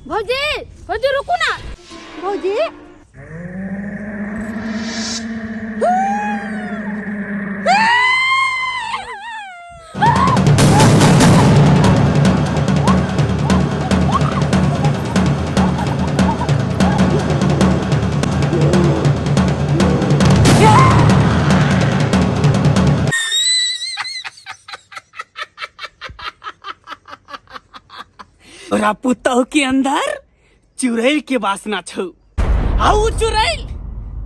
भौजी भौजी रुकू ना भौजी तोरा पुतौ के अंदर चुड़ैल के वासना छौ आउ चुड़ैल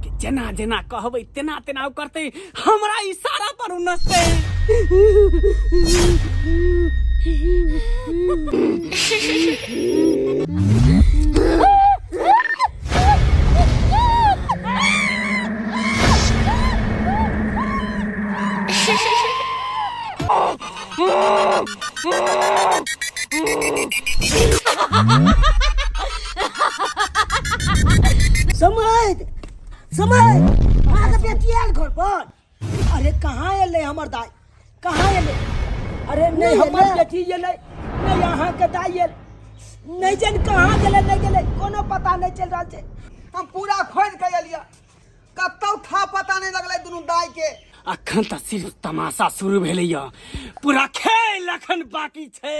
के जना जना कहबै तेना तेना करते हमरा इशारा पर उ नचते समय आगे बेटी आयल घर पर। अरे कहाँ एले हमर दाई, कहाँ एले? अरे नहीं हमर बेटी एले, नहीं यहाँ के दाई एल, नहीं जान कहाँ गेले नहीं गेले कोनो पता नहीं चल रहा है। हम पूरा खोज के एलिया, कतौ था पता नहीं लगले दुनू दाई के। अखन त सिर्फ तमाशा शुरू भेलैया, पूरा खेल अखन बाकी छै।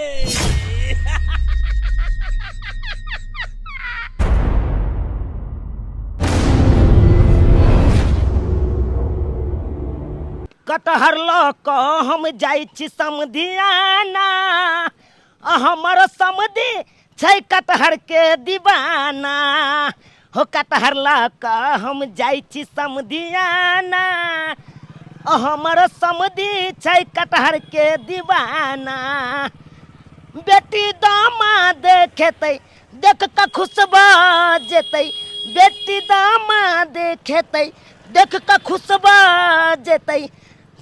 कटहर ल क हम जाइ छी समधियाना, हमर समधि छै कटहर के दीवाना। हो कटहर ल क हम जाइ छी समधियाना, हमर समधि छै कटहर के दीवाना। बेटी दामाद देखेतै देख क खुश भ जेतै, बेटी दामाद देखेतै देख क खुश भ जेतै।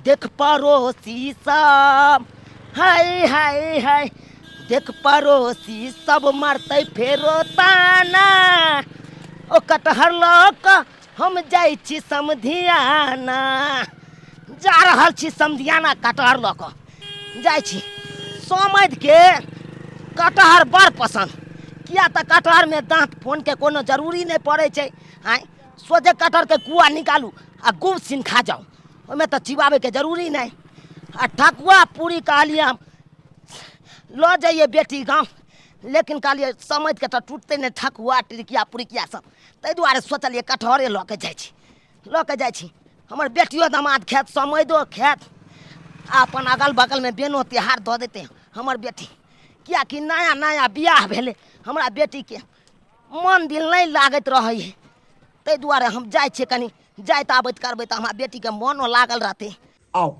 देख पड़ोसी सब हाय हाय हाय, देख पड़ोसी सब मरते फेरो ताना। ओ कटहर ल क हम जाइ छी समधियाना, जा रहल छी समधियाना कटहर ल क जाइ छी। समझ के कटहर बड़ पसंद, किया त कटहर में दांत फोन के कोनो जरूरी नहीं पड़े छै। आय सोझे कटहर के कुआ निकालू आ गुब सिन खा जाओ, ओमे तो चिबावे के जरूरी नहीं। आ ठकुआ पूरी कहलिए हम लो जाइए बेटी गाँव, लेकिन कहलिए समझ के तो टूटते नहीं ठकुआ टिरकिया पुरिकिया सब, ताहि दुआरे सोचलिए कटहरे ल के जाइ छी। हमर बेटियो दामाद खेत, समझो खेत, अपन अगल बगल में बेनो त्योहार दऽ देते हमर बेटी। किया कि नया नया बियाह भेले, हमरा बेटी के मन दिल नहीं लागत रहे है, ताहि दुआरे हम जाइ छी। कनी जाइत आबैत करबै तो हमरा बेटी के मनो लागल रहते। आओ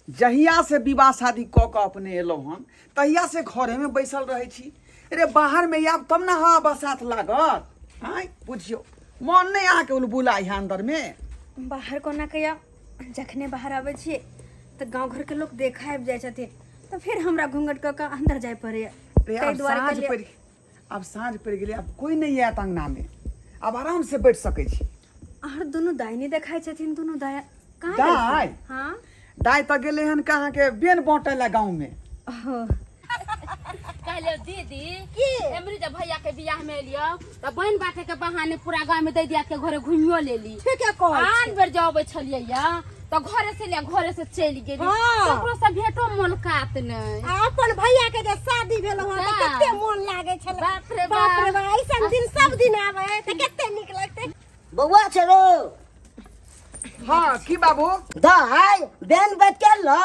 जहिया से विवाह शादी क के अपने एलौ हन तहिया से घरे में बैसल रहे छी। अरे बाहर में आब तब ना हवा बसात लागत। आय बुझियो मन नहीं अहाँ के बुलाइ है अंदर में। बाहर कोना कहिया जखने बाहर आबै छियै तऽ गांव घर के लोग देखा आबि जाइ छथिन, तऽ फिर हमरा घूंघट क के अंदर जाय पड़ैया। ताहि दुआरे अब साँझ पड़ गेलै, अब कोई नहीं आयत अंगना में, अब आराम से बैठ सकै छी। और दोनों दाई नहीं देखाई छथिन, दोनों दाई कहाँ दाई? हाँ दाई तो गेले हन कहाँ के बेन बांटे ला गाँव में। कहले दीदी एमरी जब भैया के बियाह में एलियो त बहन बाटे के बहाने पूरा गांव में दैदिया के घरे घुमियो लेली। ठीक है कह आन बेर जाबे छलिए या तो घरे से ले घरे से चली गेली, ओकरो से भेटो मुलाकात नहीं। अपन भैया के जे शादी भेल ह त कते मन लागे छले। बाप रे बाप रे बाप, ऐसन दिन सब दिन आवे त कते नीक लगते। बौआ छरो हाँ की बाबू? दाई बेन बैठ के लो।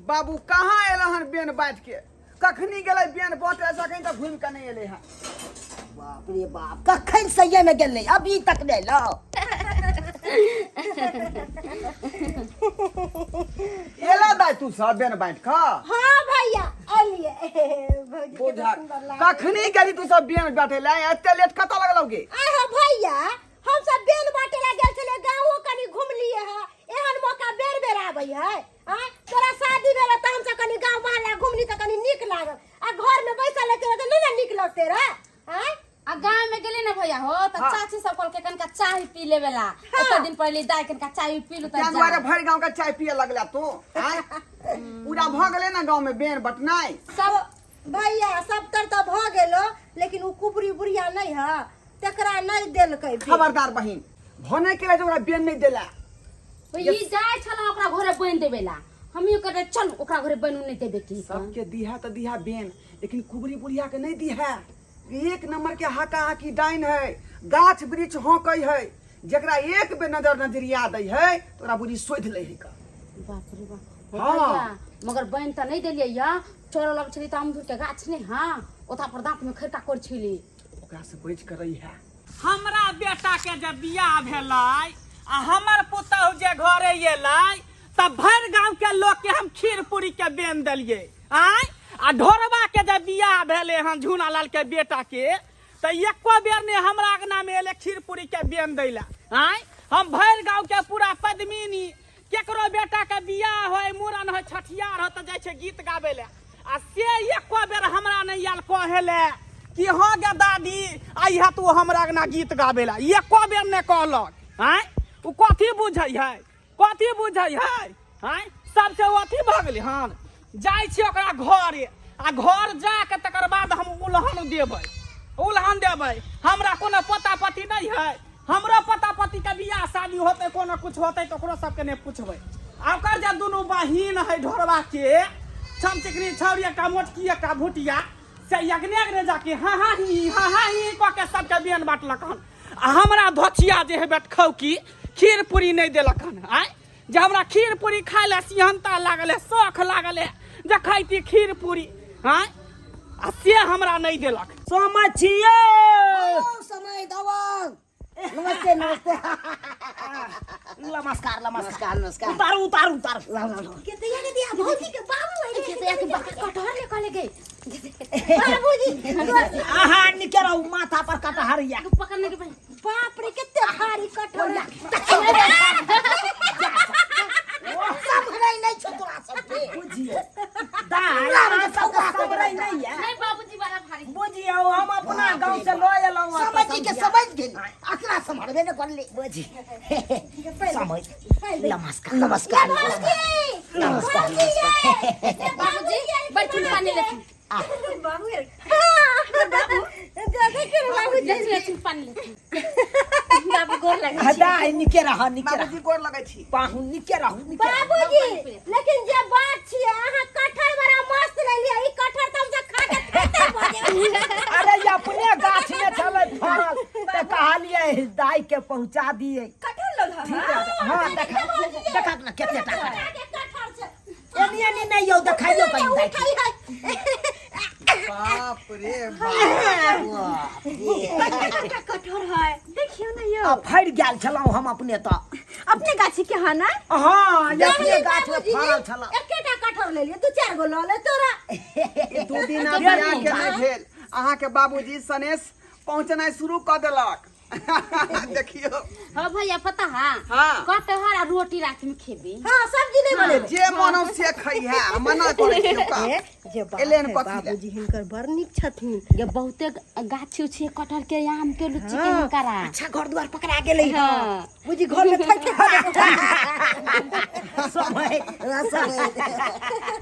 बाबू कहाँ एला हन बेन बांट के? कखनी गेले बेन बांटे सकें तो घूम के नहीं एले हन। बाप रे बाप, कखन सही में गेले अभी तक नहीं लो। एला दाई तू सब बेन बांट खा। हाँ भैया आलिए भौजी बुझा कखनी गेली तू सब बेन बांटे ला, एते लेट कता लगलौगे? आय हो भैया, हम सब बेन बांटे ला गेल छले गांवो कनी घूम लिए है, एहन मौका बेर बेर आबै है। हां तोरा शादी भेल त हम सब कनी गांव बाहर घुमली त कनी नीक लागल, आ घर में बैसल रहते त नहीं नीक लगते रे। हां आ गांव में गेली ना भैया हो त चाची सब कल के कनका चाय पी लेवेला। एक दिन पहले दाई कनका चाय पी लू त त्या दुआरे भर गांव का चाय पिए लगला तू। आय पूरा भ गेले ना गांव में बेन बटनाई सब भैया सब तर तो भ गेलो, लेकिन उ कुबरी बुढ़िया नहीं है, तेकरा नहीं देलकै। खबरदार बहिन, भने के लिए ओकरा बेन नहीं देला। ई जाय छला ओकरा घरे बन देबेला, हमियो कहते चल ओकरा घरे बनू नहीं देबे की। सबके दिहा तो दिहा बेन, लेकिन कुबरी बुढ़िया के नहीं दिहा। एक नंबर के हाका हाकी डाइन है, गाछ वृक्ष होकै है, जकरा एक बे नजरिया दै है तोरा बुढ़ी सोध ले है का। बाप रे बाप। हाँ। भैया मगर बन त नहीं देलियै या, चोर लग छली त अमदूर के गाछ नहीं हां, ओथा पर दांत में खरका कर छली। ओकरा से बच कर रही है। हमरा बेटा के जब बियाह भेलै आ हमर पुतहु जे घरे एलै तब भर गांव के लोग के हम खीर पूरी के बेन देलिए। आय आ ढोरबा के जब बियाह भेले हन झूना लाल के बेटा के त एको बेर ने हमरा अंगना में एले खीर पूरी के बेन दैला। आय हम भर गांव के पूरा पद्मिनी केकरो बेटा के बियाह होय, मूड़न होय, छठियार हो त जाय छै गीत गाबै ले, आ से एको बेर हमरा नहीं आयल कहेले कि हाँ गे दादी आइहा तू हमरा अंगना गीत गाबै ला, एको बेर ने कहलक। आय उ कथी बुझै है, कथी बुझै है? आय सबसे अथी भ गेलै हन। जाय छी ओकरा घरे आ घर जाके तकर बाद हम उल्हन देबै, उल्हन देबै। हमरा कोनो पता पति नहीं है, हमरो पता पति के बियाह शादी होते कोनो कुछ होते तो ओकरो सबके ने पूछबै। ओकर जे दुनू बहिन है ढोरबा के, छमचिकनी छौरी का मोटकी का भुटिया से यज्ञ जाके हाँ ही कह के सबके बियन बांटलक हन। आ हमरा धोचिया जे है बैठखौ की खीर पूरी नहीं देलक हन। आय जे हमरा खीर पूरी खाय ले सिहनता लागल है, शौख लागल है जे खैती खीर पूरी। आय आ से हमरा नहीं देलक। समझियो समय दवा। नमस्ते नमस्ते नमस्कार नमस्कार नमस्कार। उतारू उतारू उतारू। केतिया के दिया भौजी के बाबू है, केतिया के कटहर ले कले गए बाबूजी। आहा निकेरा माथा पर कटहरिया पकड़ने के भाई। बाप रे कितने भारी कटहर। सब नहीं छोटरा सब के बुझिए दाई सब रही नहीं है। नहीं बाबूजी वाला भारी। बुझिए हम अपना गांव से लो एलौ समझी के समझ गेल, अकरा संभालबे न कर ले। बुझी समझ। नमस्कार नमस्कार नमस्कार। बाबूजी बैठू पानी लेती। बाबू दादा के बाबू लेती पानी लेती। बाबू गोर लगे। हदाई निकेरा ह निकेरा बाबूजी गोर लगै छी। पाहु निकेरा हु निकेरा। बाबूजी लेकिन जे बात छिए अहाँ कटहर बड़ा मस्त ले लिया, ई कटहर त हम से खा के खत्म हो जाए। अरे ये अपने गाछ में चले फरल त कहलिए दाई के पहुंचा दिए। कटहर लगा हां देखा ना केते टाका कटहर से एनी नहीं यो देखाइयो कहीं दाई। बाप रे बाप। कठोर है, देखियो ना यो। अब फड़ गेल छलौ हम अपने तो अपने गाछी के है ना। हां ये अपने गाछ में फरल छला। एकेटा कटहर ले लिया, 2-4 गो ल ले तोरा। 2 दिन बियाह के नहीं भेल, अहाँ के बाबूजी सनेश पहुंचनाइ शुरू कर देलक। देखियो हां भैया पता है हाँ। कटहर आ रोटी रात में खेबे। हां सब्जी नहीं बने। जे मानव से खई है, मना करे छियो का। जे एलेन कथी ले? बाबूजी हिनकर बड़ निक छथिन। ये बहुते गाछी उछी कटहर के आम के लुच्ची के करा। अच्छा घर द्वार पकड़ा गेलै। हां बुझी घर में थक समय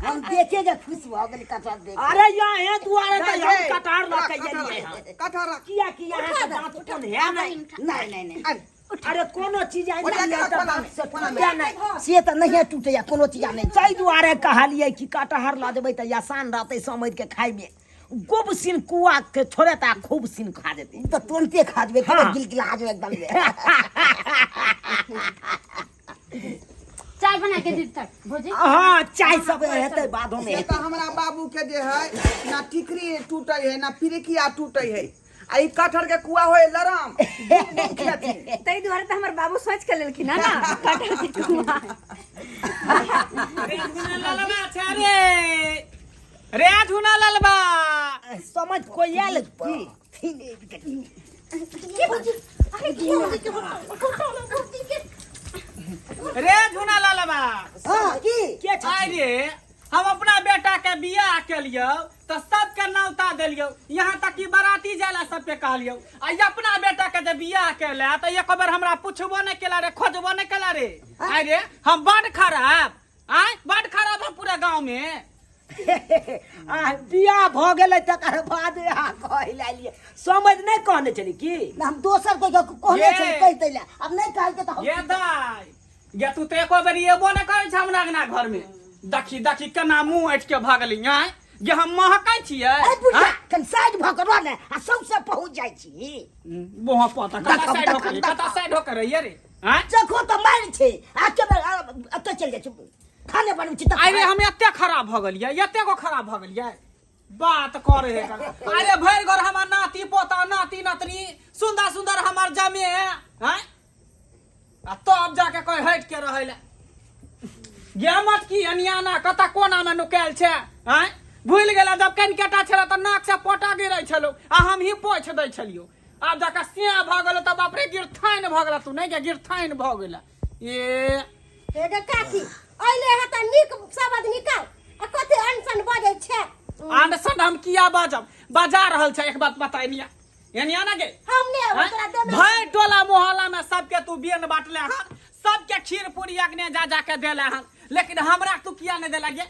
हम देखे जे खुश भ गेल कटहर देख। अरे यहाँ दुआरे तो हम कटार ला के गेलिए हां। कटहर किया किया है दांत कोन है नहीं। अरे कोनो चीज आई नहीं तो दांत से टूटे नहीं, से तो नहीं टूटे या कोनो चीज नहीं। ताई दुआरे कहलिए कि कटहर ला देबै त आसान रहते समझ के खाइबे। गोब सिन कुआ के छोड़े ता खूब सिन खा देते तो तुरंते खा जेबे, हाँ। गिलगिला आ जेबे एकदम से। चाय बना के दी तक भोजी। हां चाय सब हेते बादो से में। तो हमरा बाबू के जे है ना टिकरी टूटे है ना फिरकिया टूटे है, आ ई कटहर के कुआ होए लराम। तई द्वारा तो हमर बाबू सोच के लेलखिन ना कटहर के कुआं। रे झूना ललबा समझ कोई आयल रे झूना ललबा। हां की के आइ रे हम अपना बेटा के बियाह के लियो तो सबके नौता देलियो, यहाँ तक कि बाराती जाला सबके कहलियो। आ ई अपना बेटा के जब बियाह केला तो एक बार हमरा पूछबो नहीं केला रे, खोजबो नहीं केला रे। आइ रे हम बड़ खराब, आय बड़ खराब है पूरे गांव में। बियाह भ गेलै तकर बाद अहाँ कहै लिए समझ नहीं कहने चली की हम दोसर को कहले छै ये। कहि दैला अब नहीं कहल के त ये दाई ये तू तो एको बेर एबो न करै छ हमरा अंगना घर में देखी देखी केना मुंह ऐठ के भागली हैं ये हम महकै छियै ए बुढ़िया हैं? कन साइड भ कर ने आ सबसे पहुंच जाय छी मोह पता कता साइड होकर कता साइड होकर ये रे हैं जखो त मार छै आ के अत चल जाय छी खाने बनबै छी त अरे हम एते खराब भ गेलियै एते को खराब भ गेलियै बात करे है अरे भैर घर हमर नाती पोता नाती नतनी सुंदर सुंदर हमर जमे हैं आ तब जाके कोई हट के रहैले गे मत की अनियाना कता कोना में नुकायल छै हैं भूल गेला जब कनकेटा छला त नाक से पोटा गिरै छलो आ हम ही पोछ दै छलियो आब जाके सिया भ गेलो त बाप रे गिरथाइन भ गेला तू नहीं के गिरथाइन भ गेला ये एगे काकी आइले है त निक शब्द निकाल आ कते अनसन बजै छै आंडसन हम किया बाजब बजा रहल छै एक बात बताइ निया यानी आना गे हमने ओकरा देबे भाई टोला मोहल्ला में सबके तू बियन बांटले हन सबके खीर पूरी अग्ने जा जा के देले हन लेकिन हमरा तू किया नहीं देला गे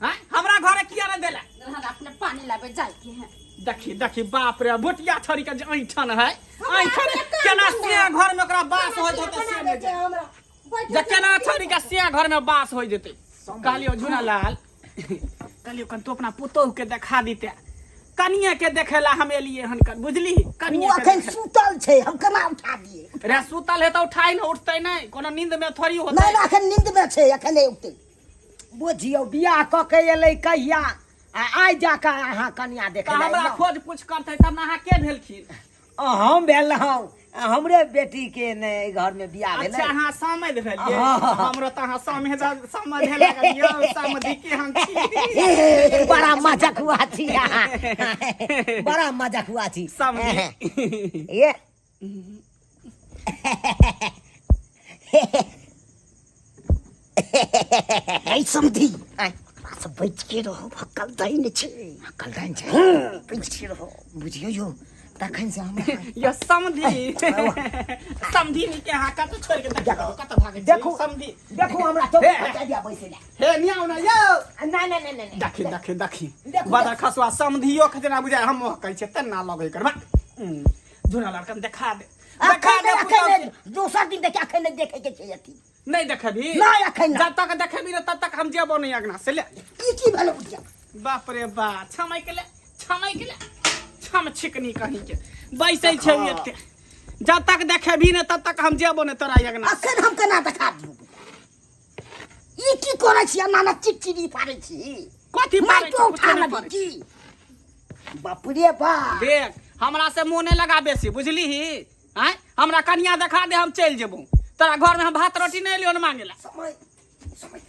हैं हमरा घरे किया नहीं देला हमरा अपने पानी लाबे जाय के है देखी देखी बाप रे बुटिया छोरी के जे ऐठन है ऐठन केना से घर में ओकरा बास होइत होते से नहीं जाने। हमरा जे केना छोरी के से घर में बास होई जेते कहलियो झुना लाल कहलियो कन तू अपना पुतोह के देखा दीते कनिया के देखेला हम एलिए हन कर बुझली कनिया के अखन देखे- सुतल छै हम केना उठा दिए रे सुतल है तो उठाई न उठते नहीं कोनो नींद में थोड़ी नहीं होते ना अखन नींद में छै अखन नहीं उठते बुझियो बियाह क के एलै कहिया आ आइ जाके अहाँ कनिया देखे तो हमरा खोज पूछ करते तब ना अहाँ के भेलखिन हम भेलहुँ हमरे बेटी के ने घर में बियाह अच्छा भेलै अहाँ समझ भेलिए हाँ। हमरो त अहाँ समझ लगलिए समझी के हम छी बड़ा मजाक हुआ थी अहाँ। बड़ा मजाक हुआ थी समझी ये ऐ समधी आइ, सब बैठ के रहो हकल दैन छै हकल दैन छै बैठ के रहो बुझियो यो तखन से हम यो समझी समझी नी के अहाँ कत छोड़ के देखो कत भागे देखू समझी देखो हमरा तो बचा दिया बैसे ला हे नियाउ ना यो नहीं नहीं नहीं नहीं देखी देखी देखी देखू, बड़ा खसुआ समधियो खजना बुझाय हम कहै छै तना लगै करबा झुना लड़कन देखा दे अखन दोसर दिन देखे अखन नहीं देखे के छै अथी नहीं देखबी नहीं अखन जब तक देखबी न तब तक हम जेबो नहीं अगना से ले की भेलो बुझिया बाप रे बा छमई के ले छम छिकनी कहीं के बैसे छै एते जब तक देखबी न तब तक हम जेबो नहीं तोरा अगना अखन हम केना देखा दियो ई की करे छी नाना चिकचिरी पारे छी कथी मार पारे के छै, उठा कुछो नहीं ले पारे की बाप रे बा देख हमरा से मुंह नहीं लगा बेसी बुझली हैं हमरा कन्या देखा दे हम चल जेबो तोरा घर में हम भात रोटी नहीं लियो न मांगेला समय समय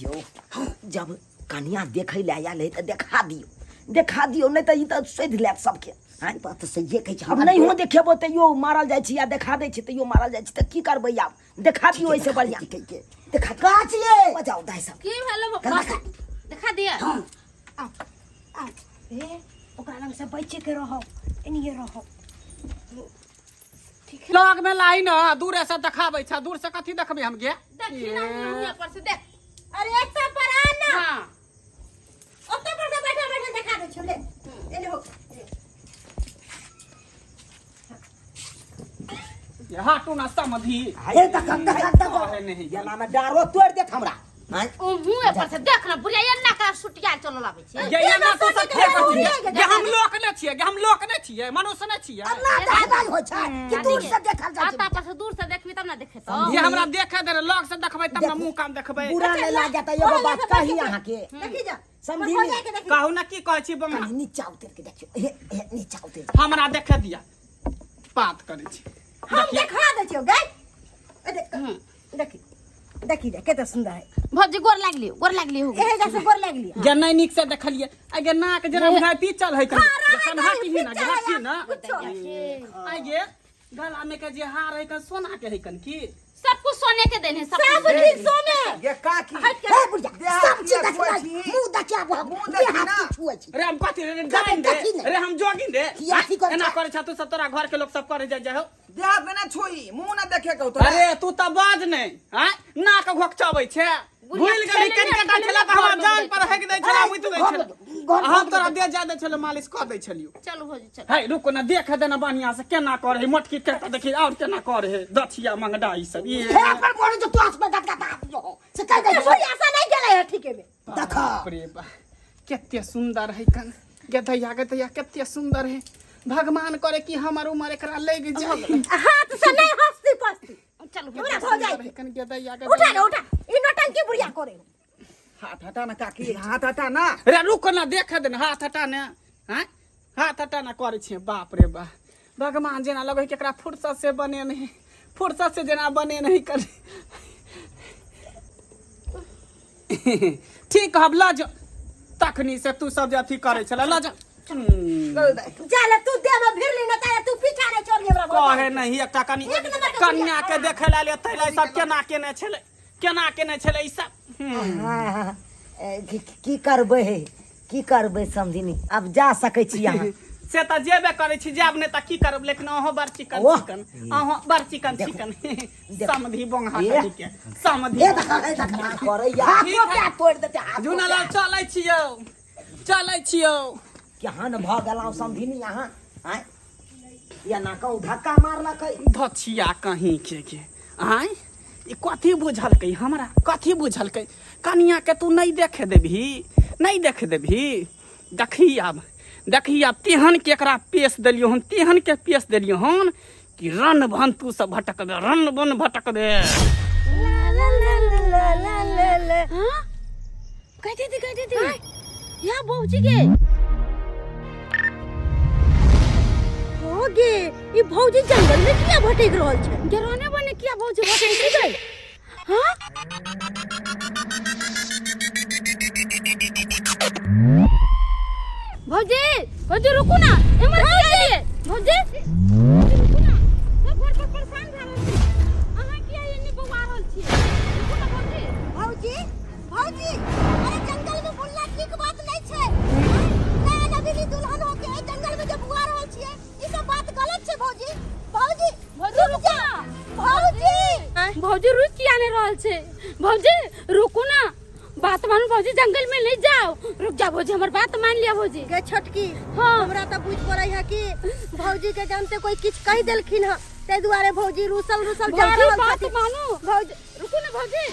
यो जब कनिया देखै ले आयल है त देखा दियो नहीं त ई त सोधि लेत सबके आई बात से ये कह अब नहीं हो देखेबो त यो मारल जाइ छी या देखा दै छी त यो मारल जाइ छी त की करबै आब देखा दियो ऐसे बढ़िया देखा का छिए बजाओ दाई सब की भेलो देखा देखा दिया ए ओकरा लंग से बच्चे के रहो एनिए रहो लग में लाई न दूर से देखाबै छ दूर से कथी देखबै हम गे देखी ना मुंह पर से देख अरे एक पर आना हां ओते पर से बैठा बैठा देखा दे छोले एने हो ये हाटू ना समधी अरे तक नहीं या नाना डारो तोड़ देत हमरा ओ मुंह पर से देख ना बुढ़िया एन्ना का सुटिया चलो लागे छै ये ना तू सब फेक छियै ये हम लोक ने छियै ये हम लोक ने छियै मनुष्य ने छियै ना देखा हो छै कि दूर से देखल जा आता पर से दूर से देखबी तब ना देखे तो ये हमरा देखे दे लग से देखबै तब ना मुंह काम देखबै बुरा नहीं लागे त एगो बात कही अहाँ के देखी जा समझी हो नहीं? जाए के देखी कहू ना की कहै छी बंगा नीचा उतर के देखियो हे नीचा उतर हमरा देखे दिया बात करै छी हम देखा दे छियो गाय देखी देखी देख केते सुंदर है भौजी गोर लागली हो एहे जैसे गोर लागली जे नहीं नीक से देखलिए आगे नाक जरा भाई पीचल है कनी जखन हाथी ही ना घाटी ना आगे गला में के जे हार है कन सोना के है कन की सब कुछ सोने के देने सब सब कुछ। चीज सोने ये काकी हे बुढ़िया देहात सब चीज किया देखला छुआ छी? मुंह देखिया वो मुंह देखी ना। हाथ छुआ छी रे हम कथी रे जाइन कथी दे ने? रे हम जोगिन दे किया थी कर एना करे छ तू सब तोरा घर के लोग सब करे जाय हो देहात में ना छुई मुंह ना देखे कहू तो अरे तू त बाज नहीं हैं नाक घोकचाबै छे भूल गली कनकटा छला त हमरा जान पर हेक दै छला मुइत दै छला हम तोरा दे जा दै छला मालिश क दै छलियो चलो भौजी चल है रुको ना देख देना बढ़िया से केना करे मोटकी करता देखी और केना करे दछिया मंगडा ई सब ये हे पर बोल जो तू आस में गटगटा से कह दे ऐसा नहीं गेले है ठीके में देखा बाप रे बा केते सुंदर है कन गधैया केते सुंदर है भगवान करे कि हमर उमर एकरा लग जाए हाथ से नहीं हंसती पस्ती चलो हमरा हो जाए कन गधैया उठा ले उठा ई नौटंकी बुढ़िया करे हाथ हटा ना काकी हाथ हटा ना रे रुक ना देख दे हाथ हटा ने हैं हाथ हटा ना करे छी बाप रे बा भगवान जेना लगे कि एकरा फुर्सत से बने नहीं फुर्सत से जेना बने नहीं करे ठीक हब ला जा तखनी से तू सब अथी करे छला ला जा चल तू दे में भिरली न तारे तू पीछा रे छोड़ हमरा कहे नहीं एकटा कन्या के देखे ला ले तैला सब केना केने छले ई सब की करबै समझिनी अब जा सकै छी अहाँ से त जेबे करे छी जाब ने त की करब लेकिन अहो बड़ चिकन अहो बड़ चिकन समधी बोंगा के समधी ए देखा करे यार क्या तोड़ देते जुनाला चलै छियौ केहन भ गेलौ समझिनी अहाँ हैं या ना कहू धक्का मारलकै धछिया कहीं के आय ई कथी बुझलकै हमरा कथी बुझलकै कनिया के तू नहीं देखे देबही देखी आब तेहन के एकरा पेश देलियो हन कि रन भन तू सब भटक दे रन बन भटक दे कहते थी या भौजी के होगे ई भौजी जंगल में किया भटक रहल छै गेरोने बने किया भौजी भटक गई हां भौजी रुको ना एमर की आइए भौजी रुको ना सब घर पर परेशान भ रहल छी अहाँ की आइए ने बवा रहल छी रुको ना भौजी अरे जंगल में बुलना ठीक बात नहीं छै नया नवीली दुल्हन होके ए जंगल में जब बुआ रहल छियै ई सब बात गलत छै भौजी रुक जा भौजी रुक किया नहीं रहल छे भौजी रुको ना बात मानो भौजी जंगल में नहीं जाओ रुक जा भौजी हमर बात मान लिया भौजी गे छोटकी हाँ। हमरा त बुझ पड़ै है कि भौजी के जानते कोई किछ कह देलखिन ह ते दुआरे भौजी रूसल जा रहल बात छथि मानो भौजी रुको ना भौजी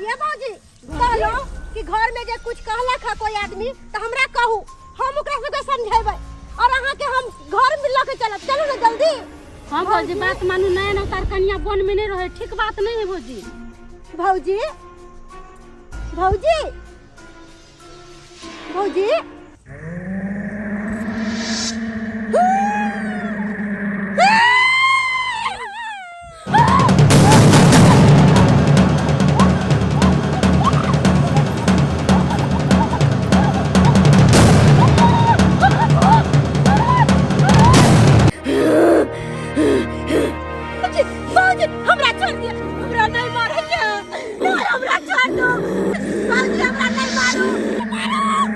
ये भौजी कहलो कि घर में जे कुछ कहलक है कोई आदमी त हमरा कहू हम ओकरा सबके समझेबै और अहाँ के हम घर में लेके चलब चलू ना जल्दी हां भौजी बात मानो नया नवतार कन्या बन में नहीं रहे ठीक बात नहीं है भौजी भौजी हमरा छोड़ दिया हमरा नहीं मारे क्या हमरा छोड़ दो भौजी हमरा नहीं मारू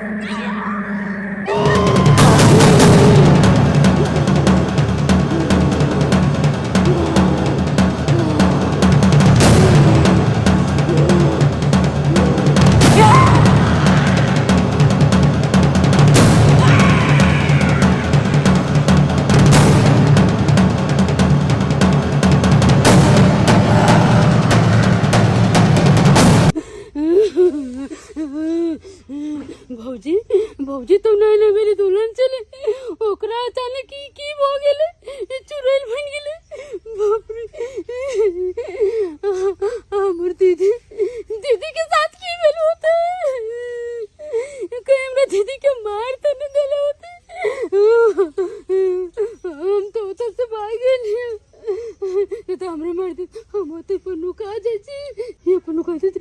भौजी तो नहीं मेरी दुल्हन चले ओकरा अचानक की हो गेले चुड़ैल बन गेले बाप रे हमर दीदी के साथ की भेल होते कहीं हमरा दीदी के मार तो न देले होते हम तो उधर से भाग गए ये तो हमरे मार दे हम होते पन्नू का जाय छी ये पन्नू का जाय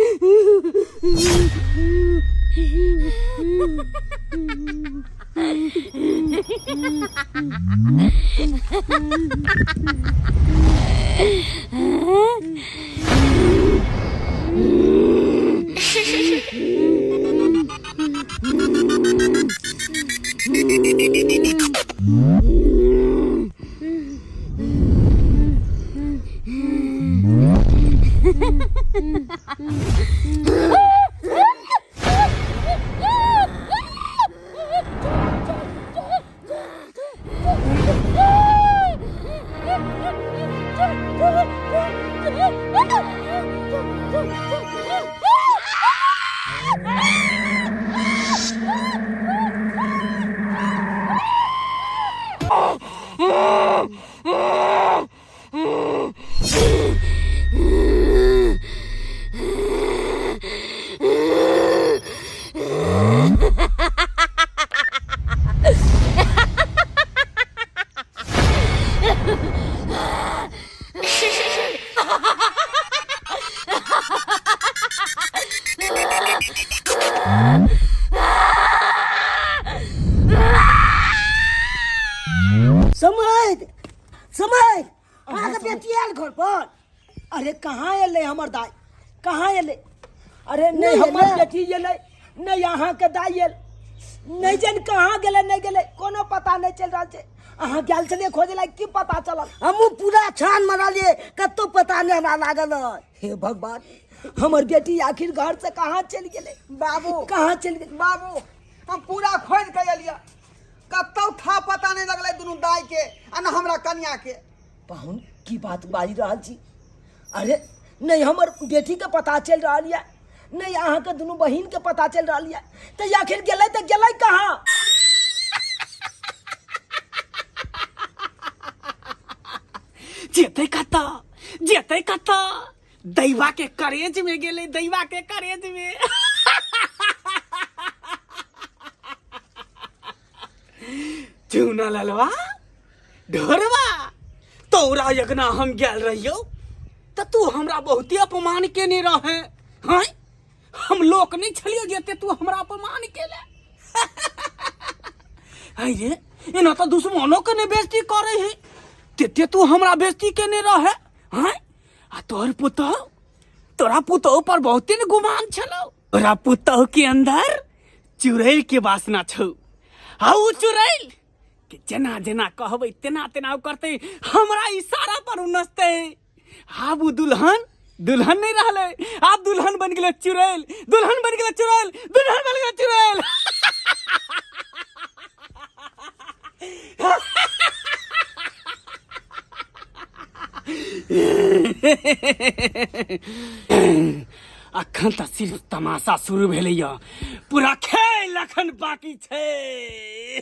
समझ समझ अहाँ के बेटी आयल घर पर। अरे कहाँ एले हमर दाई, कहाँ एले? अरे नहीं हमर बेटी एले, नहीं अहाँ के दाई एल, नहीं जान कहाँ गेले नहीं गेले कोनो पता नहीं चल रहा है। अहाँ गेल छलिए खोजे ला की पता चलल? हमू पूरा छान मारलिए कतो पता नहीं हमरा लागल। हे भगवान हमर बेटी आखिर घर से कहाँ चल गेले? बाबू कहाँ चल गेले? बाबू हम पूरा खोज के एलिया, कतौ था पता नहीं लगले दुनू दाई के आ न हमरा कन्या के। पाहुन की बात बाजी रहा छी? अरे नहीं हमर बेटी के पता चल रहा है, नहीं अहाँ के दुनू बहिन के पता चल रहा है, तो आखिर गेले तो गेले कहाँ? जेते कता दैवा के करेज में गेले, दैवा के करेज में। चूना ललवा ढोरवा तोरा यगना हम गेल रहियो त तू हमरा बहुत अपमान केने रहे। हाँ हम लोक नहीं छलियो जेते तू हमरा अपमान केले। अरे एना तो दुश्मनों के ने बेइज्जती करे है, तेते तू हमरा बेइज्जती केने रहे। हाँ आ तोरा पुतौ पर बहुत न गुमान छलो। तोरा पुतौ के अंदर चुड़ैल के वासना छौ। हाउ चुड़ैल कि जना जना कहबै तेना तेना करते, हमरा इशारा पर नचते। आब उ दुल्हन नहीं रहले, आब दुल्हन बन गेले चुड़ैल, दुल्हन बन गेले चुड़ैल, दुल्हन बन गेले चुड़ैल। अखन त सिर्फ तमाशा शुरू भेलैया, पूरा खेल अखन बाकी छै।